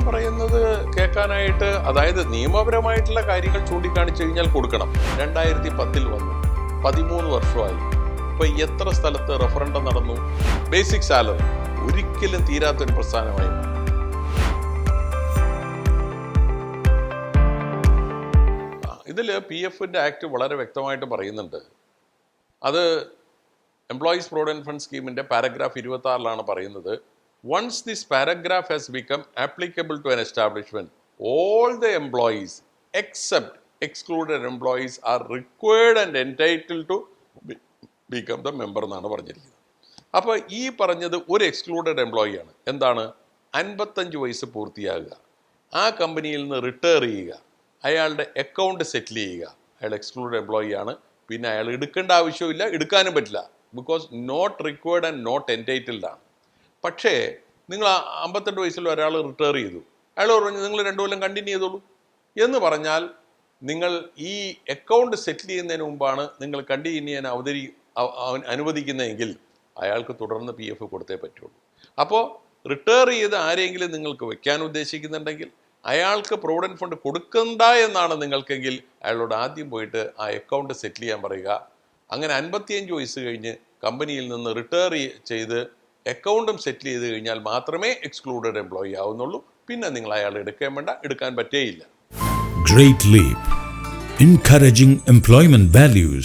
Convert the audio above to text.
പറയുന്നത് കേൾക്കാനായിട്ട്, അതായത് നിയമപരമായിട്ടുള്ള കാര്യങ്ങൾ ചൂണ്ടിക്കാണിച്ചു കഴിഞ്ഞാൽ കൊടുക്കണം. 2010 വന്നു, 13 വർഷമായി. ഇപ്പൊ എത്ര സ്ഥലത്ത് റഫറൻഡം നടന്നു? ബേസിക് സാലറി ഒരിക്കലും തീരാത്തൊരു പ്രസ്ഥാനമായി. ഇതിൽ PF ആക്ട് വളരെ വ്യക്തമായിട്ട് പറയുന്നുണ്ട്. അത് എംപ്ലോയീസ് പ്രൊവിഡന്റ് ഫണ്ട് സ്കീമിന്റെ പാരഗ്രാഫ് 26 പറയുന്നത്, once this paragraph has become applicable to an establishment, all the employees except excluded employees are required and entitled to become the member എന്നാണ് പറഞ്ഞിരിക്കുന്നത്. അപ്പോൾ ഈ പറഞ്ഞത് ഒരു എക്സ്ക്ലൂഡഡ് എംപ്ലോയി ആണ്. എന്താണ്? 55 വയസ്സ് പൂർത്തിയാകുക, ആ കമ്പനിയിൽ നിന്ന് റിട്ടയർ ചെയ്യുക, അയാളുടെ അക്കൗണ്ട് സെറ്റിൽ ചെയ്യുക. അയാൾ എക്സ്ക്ലൂഡഡ് എംപ്ലോയി ആണ്. പിന്നെ അയാൾ എടുക്കേണ്ട ആവശ്യമില്ല, എടുക്കാനും പറ്റില്ല. Because not required and not entitled ആണ്. പക്ഷേ നിങ്ങൾ 52 വയസ്സിൽ ഒരാൾ റിട്ടയർ ചെയ്തു, അയാൾ പറഞ്ഞു നിങ്ങൾ 2 കൊല്ലം കണ്ടിന്യൂ ചെയ്തോളൂ എന്ന് പറഞ്ഞാൽ, നിങ്ങൾ ഈ അക്കൗണ്ട് സെറ്റിൽ ചെയ്യുന്നതിന് മുമ്പാണ് നിങ്ങൾ കണ്ടിന്യൂ ചെയ്യാൻ അനുവദിക്കുന്നതെങ്കിൽ അയാൾക്ക് തുടർന്ന് PF കൊടുത്തേ പറ്റുള്ളൂ. അപ്പോൾ റിട്ടയർ ചെയ്ത് ആരെങ്കിലും നിങ്ങൾക്ക് വെക്കാൻ ഉദ്ദേശിക്കുന്നുണ്ടെങ്കിൽ അയാൾക്ക് പ്രൊവിഡന്റ് ഫണ്ട് കൊടുക്കണ്ട എന്നാണ് നിങ്ങൾക്കെങ്കിൽ അയാളോട് ആദ്യം പോയിട്ട് ആ അക്കൗണ്ട് സെറ്റിൽ ചെയ്യാൻ പറയുക. അങ്ങനെ 55 വയസ്സ് കഴിഞ്ഞ് കമ്പനിയിൽ നിന്ന് റിട്ടയർ ചെയ്ത് അക്കൗണ്ടും സെറ്റിൽ ചെയ്ത് കഴിഞ്ഞാൽ മാത്രമേ എക്സ്ക്ലൂഡഡ് എംപ്ലോയി ആവുന്നുള്ളൂ. പിന്നെ നിങ്ങൾ അയാൾ എടുക്കാൻ പറ്റേയില്ല. Great Leap, encouraging employment values.